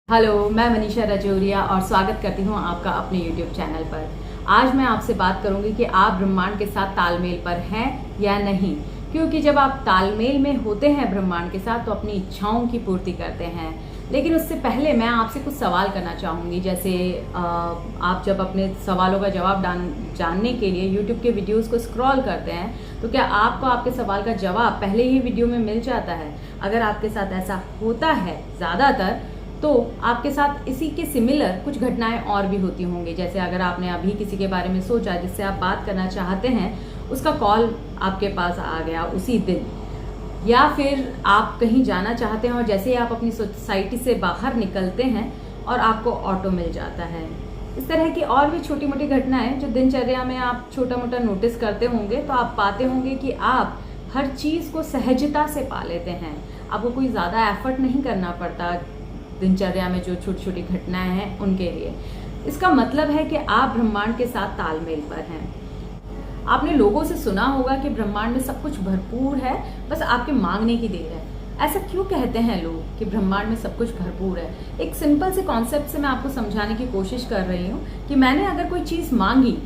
Hello, मैं मनीषा राजौरिया और स्वागत करती हूँ आपका अपने YouTube चैनल पर। आज मैं आपसे बात करूँगी कि आप ब्रह्मांड के साथ तालमेल पर हैं या नहीं, क्योंकि जब आप तालमेल में होते हैं ब्रह्मांड के साथ तो अपनी इच्छाओं की पूर्ति करते हैं। लेकिन उससे पहले मैं आपसे कुछ सवाल करना चाहूँगी। जैसे आप जब अपने सवालों का जवाब जानने के लिए YouTube के वीडियोस को स्क्रॉल करते हैं तो क्या आपको आपके सवाल का जवाब पहले ही वीडियो में मिल जाता है? अगर आपके साथ ऐसा होता है ज़्यादातर, तो आपके साथ इसी के सिमिलर कुछ घटनाएं और भी होती होंगी। जैसे अगर आपने अभी किसी के बारे में सोचा जिससे आप बात करना चाहते हैं, उसका कॉल आपके पास आ गया उसी दिन, या फिर आप कहीं जाना चाहते हैं और जैसे ही आप अपनी सोसाइटी से बाहर निकलते हैं और आपको ऑटो मिल जाता है। इस तरह की और भी छोटी मोटी घटनाएं जो दिनचर्या में आप छोटा मोटा नोटिस करते होंगे, तो आप पाते होंगे कि आप हर चीज़ को सहजता से पा लेते हैं। आपको कोई ज़्यादा एफर्ट नहीं करना पड़ता दिनचर्या में जो छोटी छोटी घटनाएं हैं उनके लिए। इसका मतलब है कि आप ब्रह्मांड के साथ तालमेल पर हैं। आपने लोगों से सुना होगा कि ब्रह्मांड में सब कुछ भरपूर है, बस आपके मांगने की देर है। ऐसा क्यों कहते हैं लोग कि ब्रह्मांड में सब कुछ भरपूर है? एक सिंपल से कॉन्सेप्ट से मैं आपको समझाने की कोशिश कर रही हूँ कि मैंने अगर कोई चीज मांगी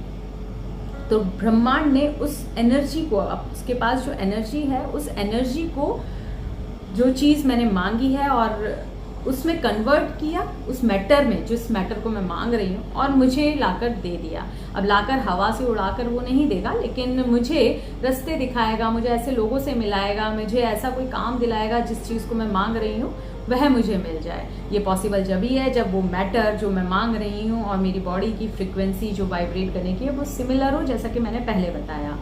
तो ब्रह्मांड ने उस एनर्जी को, उसके पास जो एनर्जी है, उस एनर्जी को, जो चीज मैंने मांगी है और उसमें कन्वर्ट किया उस मैटर में, जिस मैटर को मैं मांग रही हूँ, और मुझे लाकर दे दिया। अब लाकर हवा से उड़ाकर वो नहीं देगा, लेकिन मुझे रास्ते दिखाएगा, मुझे ऐसे लोगों से मिलाएगा, मुझे ऐसा कोई काम दिलाएगा जिस चीज़ को मैं मांग रही हूँ वह मुझे मिल जाए। ये पॉसिबल जब ही है जब वो मैटर जो मैं मांग रही हूँ और मेरी बॉडी की फ्रिक्वेंसी जो वाइब्रेट करने की है वो सिमिलर हो, जैसा कि मैंने पहले बताया।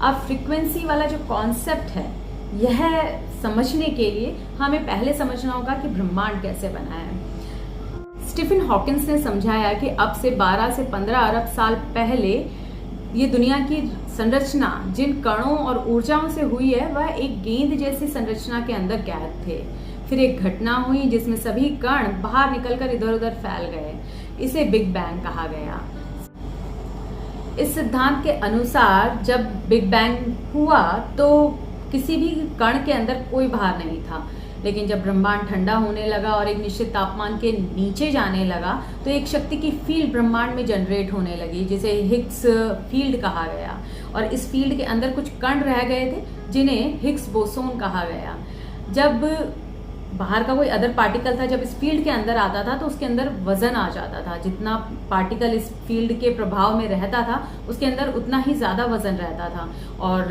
अब फ्रिक्वेंसी वाला जो कॉन्सेप्ट है, यह समझने के लिए हमें पहले समझना होगा कि ब्रह्मांड कैसे बना है। स्टीफन हॉकिंस ने समझाया कि अब से 12 से 15 अरब साल पहले ये दुनिया की संरचना जिन कणों और ऊर्जाओं से हुई है वह एक गेंद जैसी संरचना के अंदर कैद थे। फिर एक घटना हुई जिसमें सभी कण बाहर निकलकर इधर उधर फैल गए। इसे बिग बैंग कहा गया। इस सिद्धांत के अनुसार जब बिग बैंग हुआ तो किसी भी कण के अंदर कोई भार नहीं था, लेकिन जब ब्रह्मांड ठंडा होने लगा और एक निश्चित तापमान के नीचे जाने लगा तो एक शक्ति की फील्ड ब्रह्मांड में जनरेट होने लगी, जिसे हिग्स फील्ड कहा गया। और इस फील्ड के अंदर कुछ कण रह गए थे जिन्हें हिग्स बोसोन कहा गया। जब बाहर का कोई अदर पार्टिकल था, जब इस फील्ड के अंदर आता था तो उसके अंदर वजन आ जाता था। जितना पार्टिकल इस फील्ड के प्रभाव में रहता था उसके अंदर उतना ही ज्यादा वजन रहता था, और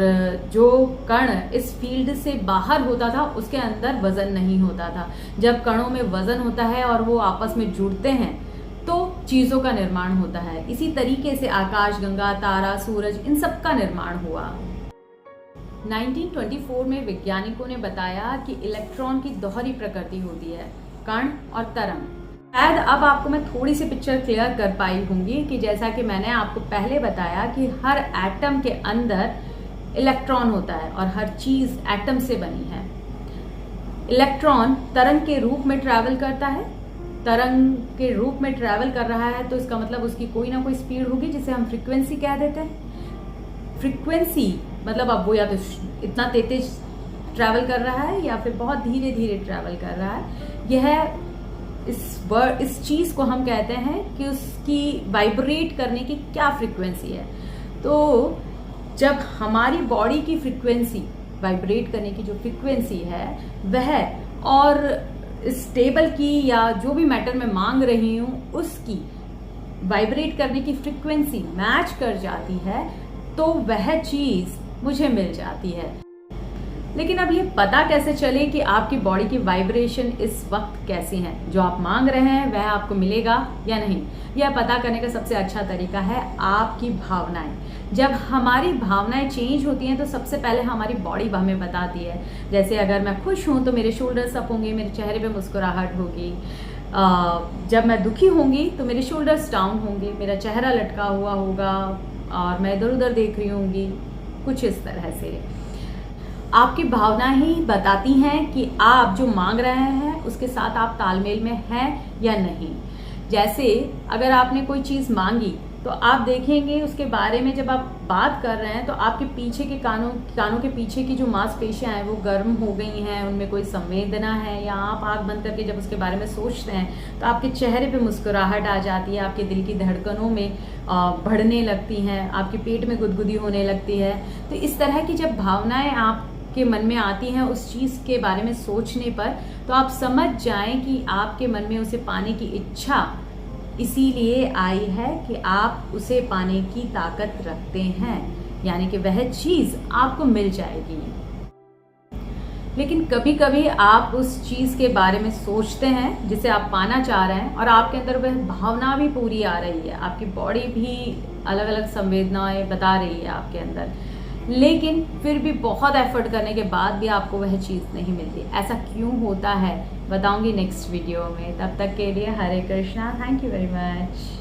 जो कण इस फील्ड से बाहर होता था उसके अंदर वजन नहीं होता था। जब कणों में वजन होता है और वो आपस में जुड़ते हैं तो चीजों का निर्माण होता है। इसी तरीके से आकाश गंगा, तारा, सूरज, इन सब का निर्माण हुआ। 1924 में वैज्ञानिकों ने बताया कि इलेक्ट्रॉन की दोहरी प्रकृति होती है, कण और तरंग। शायद अब आपको मैं थोड़ी सी पिक्चर क्लियर कर पाई होंगी कि जैसा कि मैंने आपको पहले बताया कि हर एटम के अंदर इलेक्ट्रॉन होता है और हर चीज एटम से बनी है। इलेक्ट्रॉन तरंग के रूप में ट्रैवल करता है। तरंग के रूप में ट्रैवल कर रहा है तो इसका मतलब उसकी कोई ना कोई स्पीड होगी जिसे हम फ्रीक्वेंसी कह देते हैं। फ्रीक्वेंसी मतलब अब वो या तो इतना तेज ट्रैवल कर रहा है या फिर बहुत धीरे धीरे ट्रैवल कर रहा है। यह इस चीज को हम कहते हैं कि उसकी वाइब्रेट करने की क्या फ्रीक्वेंसी है। तो जब हमारी बॉडी की फ्रीक्वेंसी, वाइब्रेट करने की जो फ्रीक्वेंसी है वह और स्टेबल की या जो भी मैटर मैं मांग रही हूँ उसकी वाइब्रेट करने की फ्रीक्वेंसी मैच कर जाती है तो वह चीज मुझे मिल जाती है। लेकिन अब ये पता कैसे चले कि आपकी बॉडी की वाइब्रेशन इस वक्त कैसी है, जो आप मांग रहे हैं वह आपको मिलेगा या नहीं? यह पता करने का सबसे अच्छा तरीका है आपकी भावनाएं। जब हमारी भावनाएं चेंज होती हैं तो सबसे पहले हमारी बॉडी हमें बताती है। जैसे अगर मैं खुश हूं तो मेरे शोल्डर्स अप होंगे, मेरे चेहरे पे मुस्कुराहट होगी। जब मैं दुखी होंगी तो मेरे शोल्डर्स डाउन होंगे, मेरा चेहरा लटका हुआ होगा और मैं इधर उधर देख रही होंगी। कुछ इस तरह से आपकी भावना ही बताती हैं कि आप जो मांग रहे हैं उसके साथ आप तालमेल में हैं या नहीं। जैसे अगर आपने कोई चीज मांगी तो आप देखेंगे उसके बारे में जब आप बात कर रहे हैं तो आपके पीछे के कानों के पीछे की जो मांसपेशियां हैं वो गर्म हो गई हैं, उनमें कोई संवेदना है, या आप आँख बंद करके जब उसके बारे में सोचते हैं तो आपके चेहरे पे मुस्कुराहट आ जाती है, आपके दिल की धड़कनों में बढ़ने लगती हैं, आपके पेट में गुदगुदी होने लगती है। तो इस तरह की जब भावनाएं आपके मन में आती हैं उस चीज़ के बारे में सोचने पर, तो आप समझ जाएं कि आपके मन में उसे पाने की इच्छा इसीलिए आई है कि आप उसे पाने की ताकत रखते हैं, यानी कि वह चीज़ आपको मिल जाएगी। लेकिन कभी कभी आप उस चीज़ के बारे में सोचते हैं जिसे आप पाना चाह रहे हैं और आपके अंदर वह भावना भी पूरी आ रही है, आपकी बॉडी भी अलग अलग संवेदनाएं बता रही है आपके अंदर, लेकिन फिर भी बहुत एफर्ट करने के बाद भी आपको वह चीज़ नहीं मिलती। ऐसा क्यों होता है बताऊंगी नेक्स्ट वीडियो में। तब तक के लिए Hare Krishna, thank you very much.